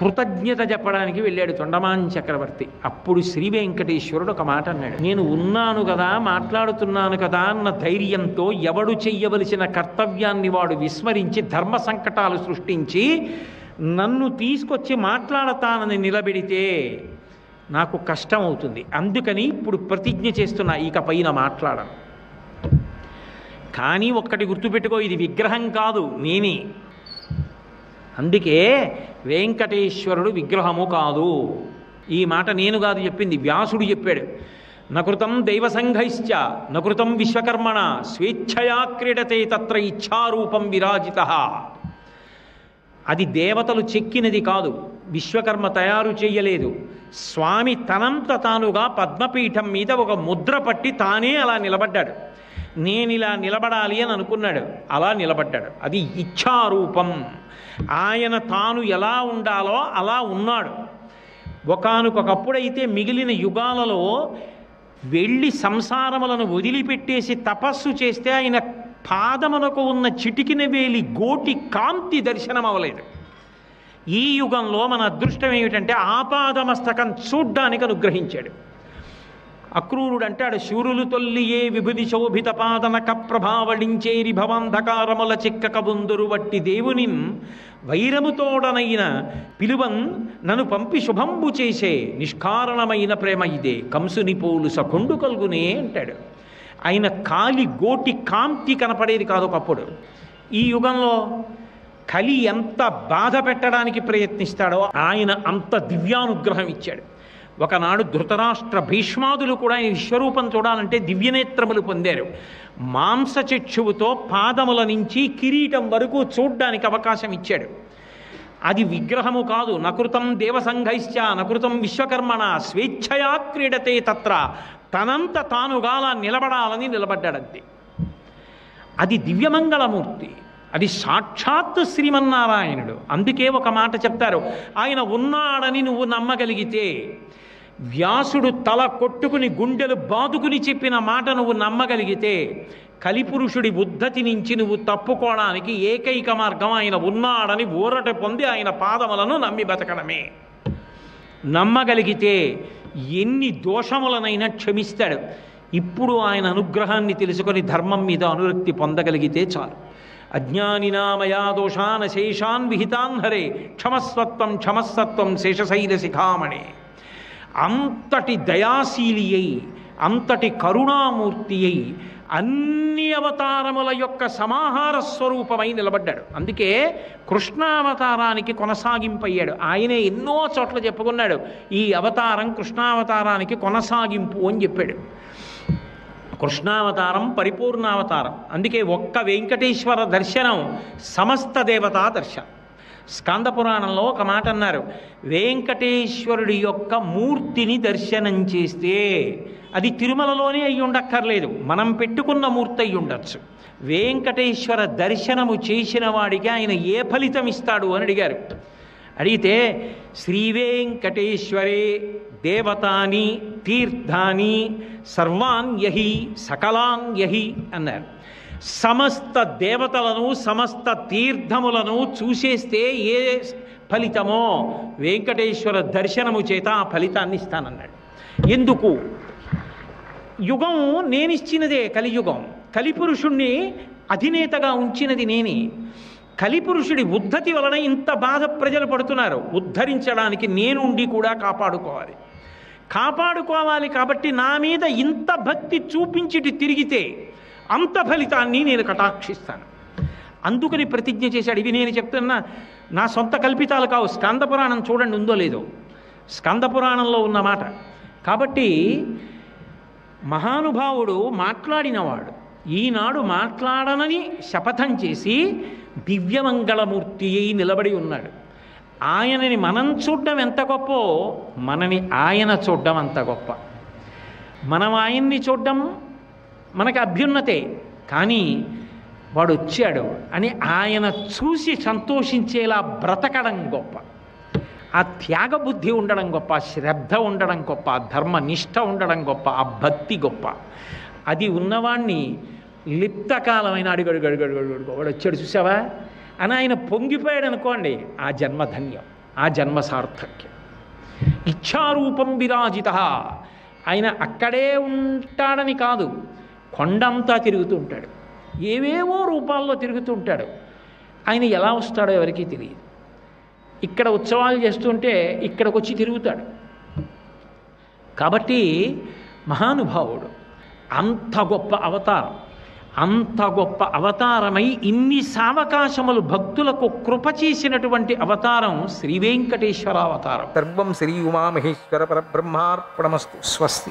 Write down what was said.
కృతజ్ఞత చెప్పడానికి వెళ్ళాడు తొండమాన్ చక్రవర్తి. అప్పుడు శ్రీ వెంకటేశ్వరుడు ఒక మాట అన్నాడు. నేను ఉన్నాను కదా, మాట్లాడుతున్నాను కదా అన్న ధైర్యంతో ఎవడు చెయ్యవలసిన కర్తవ్యాన్ని వాడు విస్మరించి ధర్మ సంకటాలు సృష్టించి నన్ను తీసుకొచ్చి మాట్లాడతానని నిలబెడితే నాకు కష్టం అవుతుంది. అందుకని ఇప్పుడు ప్రతిజ్ఞ చేస్తున్నా, ఇక పైన మాట్లాడను. కానీ ఒక్కటి గుర్తుపెట్టుకో, ఇది విగ్రహం కాదు, నేనే. అందుకే వెంకటేశ్వరుడు విగ్రహము కాదు. ఈ మాట నేను కాదు చెప్పింది, వ్యాసుడు చెప్పాడు. నకృతం దైవసంఘైశ్చ నకృతం విశ్వకర్మణ స్వేచ్ఛయా క్రీడతే తత్ర ఇచ్ఛారూపం విరాజిత. అది దేవతలు చెక్కినది కాదు, విశ్వకర్మ తయారు చేయలేదు. స్వామి తనంత తానుగా పద్మపీఠం మీద ఒక ముద్ర పట్టి తానే అలా నిలబడ్డాడు. నేను ఇలా నిలబడాలి అని అనుకున్నాడు, అలా నిలబడ్డాడు. అది ఇచ్ఛారూపం. ఆయన తాను ఎలా ఉండాలో అలా ఉన్నాడు. ఒకానొకప్పుడైతే మిగిలిన యుగాలలో వెళ్ళి సంసారములను వదిలిపెట్టేసి తపస్సు చేస్తే ఆయన పాదమునకు ఉన్న చిటికిన వేలి గోటి కాంతి దర్శనం అవ్వలేదు. ఈ యుగంలో మన అదృష్టం ఏమిటంటే ఆపాదమస్తకం చూడ్డానికి అనుగ్రహించాడు. అక్రూరుడు అంటాడు, శూరులు తొల్లియే విభుది శోభిత పాదనక ప్రభావళించేరి భవాంధకారముల చిక్కక బుందురు వట్టి దేవునిన్ వైరముతోడనైన పిలువన్ నన్ను పంపి శుభంబు చేసే నిష్కారణమైన ప్రేమ ఇదే కంసుని పోలు సకొండు కలుగునే అంటాడు. ఆయన కాలి గోటి కాంతి కనపడేది కాదు ఒకప్పుడు. ఈ యుగంలో కలి ఎంత బాధ పెట్టడానికి ప్రయత్నిస్తాడో ఆయన అంత దివ్యానుగ్రహం ఇచ్చాడు. ఒకనాడు ధృతరాష్ట్ర భీష్మాదులు కూడా ఆయన విశ్వరూపం చూడాలంటే దివ్యనేత్రములు పొందారు. మాంసచక్షువుతో పాదముల నుంచి కిరీటం వరకు చూడ్డానికి అవకాశం ఇచ్చాడు. అది విగ్రహము కాదు. నకృతం దేవసంఘైశ్చ నకృతం విశ్వకర్మణ స్వేచ్ఛయా క్రీడతే తత్ర. తనంత తానుగా అలా నిలబడాలని నిలబడ్డాడంతే. అది దివ్యమంగళమూర్తి, అది సాక్షాత్ శ్రీమన్నారాయణుడు. అందుకే ఒక మాట చెప్తారు, ఆయన ఉన్నాడని నువ్వు నమ్మగలిగితే, వ్యాసుడు తల కొట్టుకుని గుండెలు బాదుకుని చెప్పిన మాట నువ్వు నమ్మగలిగితే, కలిపురుషుడి ఉద్ధతి నుంచి నువ్వు తప్పుకోవడానికి ఏకైక మార్గం ఆయన ఉన్నాడని ఊరట పొంది ఆయన పాదములను నమ్మి బతకడమే. నమ్మగలిగితే ఎన్ని దోషములనైనా క్షమిస్తాడు. ఇప్పుడు ఆయన అనుగ్రహాన్ని తెలుసుకొని ధర్మం మీద అనురక్తి పొందగలిగితే చాలు. అజ్ఞానినామయా దోషాన్ శేషాన్ విహితాన్ హరే క్షమస్వత్వం క్షమస్సత్వం శేషశైల శిఖామణే. అంతటి దయాశీలి అయి, అంతటి కరుణామూర్తి అయి, అన్ని అవతారముల యొక్క సమాహార స్వరూపమై నిలబడ్డాడు. అందుకే కృష్ణావతారానికి కొనసాగింపయ్యాడు. ఆయనే ఎన్నో చోట్ల చెప్పుకున్నాడు, ఈ అవతారం కృష్ణావతారానికి కొనసాగింపు అని చెప్పాడు. కృష్ణావతారం పరిపూర్ణావతారం. అందుకే ఒక్క వెంకటేశ్వర దర్శనం సమస్త దేవతా దర్శనం. స్కంద పురాణంలో ఒక మాట అన్నారు, వెంకటేశ్వరుడి యొక్క మూర్తిని దర్శనం చేస్తే అది తిరుమలలోనే అయి ఉండక్కర్లేదు, మనం పెట్టుకున్న మూర్తి అయి ఉండొచ్చు. వెంకటేశ్వర దర్శనము చేసిన వాడికి ఆయన ఏ ఫలితం ఇస్తాడు అని అడిగారు. అడిగితే శ్రీ వెంకటేశ్వరే దేవతాని తీర్థాని సర్వాన్యహి సకలాన్యహి అన్నారు. సమస్త దేవతలను సమస్త తీర్థములను చూసేస్తే ఏ ఫలితమో వెంకటేశ్వర దర్శనము చేత ఆ ఫలితాన్ని ఇస్తానన్నాడు. ఎందుకు? యుగం నేనిచ్చినదే కలియుగం. కలిపురుషుణ్ణి అధినేతగా ఉంచినది నేనే. కలిపురుషుడి ఉద్ధతి వలన ఇంత బాధ ప్రజలు పడుతున్నారు. ఉద్ధరించడానికి నేనుండి కూడా కాపాడుకోవాలి కాబట్టి నా మీద ఇంత భక్తి చూపించిటి తిరిగితే అంత ఫలితాన్ని నేను కటాక్షిస్తాను. అందుకని ప్రతిజ్ఞ చేశాడు. ఇవి నేను చెప్తున్నా నా సొంత కల్పితాలు కావు. స్కంద పురాణం చూడండి, ఉందో లేదో, స్కంద పురాణంలో ఉన్నమాట. కాబట్టి మహానుభావుడు మాట్లాడినవాడు. ఈనాడు మాట్లాడనని శపథం చేసి దివ్యమంగళమూర్తి అయి నిలబడి ఉన్నాడు. ఆయనని మనం చూడడం ఎంత గొప్పో మనని ఆయన చూడడం అంత గొప్ప. మనం ఆయన్ని చూడడం మనకి అభ్యున్నతే, కానీ వాడు వచ్చాడు అని ఆయన చూసి సంతోషించేలా బ్రతకడం గొప్ప. ఆ త్యాగబుద్ధి ఉండడం గొప్ప, ఆ శ్రద్ధ ఉండడం గొప్ప, ఆ ధర్మనిష్ట ఉండడం గొప్ప, ఆ భక్తి గొప్ప. అది ఉన్నవాణ్ణి లిప్తకాలమైన అడుగడుగడుగడుగడుగడుగు వాడు వచ్చాడు చూసావా అని ఆయన పొంగిపోయాడు అనుకోండి, ఆ జన్మధన్యం. ఆ జన్మ సార్థక్యం. ఇచ్ఛారూపం విరాజిత, ఆయన అక్కడే ఉంటాడని కాదు, కొండంతా తిరుగుతూ ఉంటాడు, ఏవేవో రూపాల్లో తిరుగుతూ ఉంటాడు. ఆయన ఎలా వస్తాడో ఎవరికీ తెలియదు. ఇక్కడ ఉత్సవాలు చేస్తుంటే ఇక్కడికి వచ్చి తిరుగుతాడు. కాబట్టి మహానుభావుడు, అంత గొప్ప అవతారం, అంత గొప్ప అవతారమై ఇన్ని సావకాశములు భక్తులకు కృప చేసినటువంటి అవతారం శ్రీ వెంకటేశ్వర అవతారం. సర్వం శ్రీ ఉమామహేశ్వర పరబ్రహ్మార్పణమస్తు. స్వస్తి.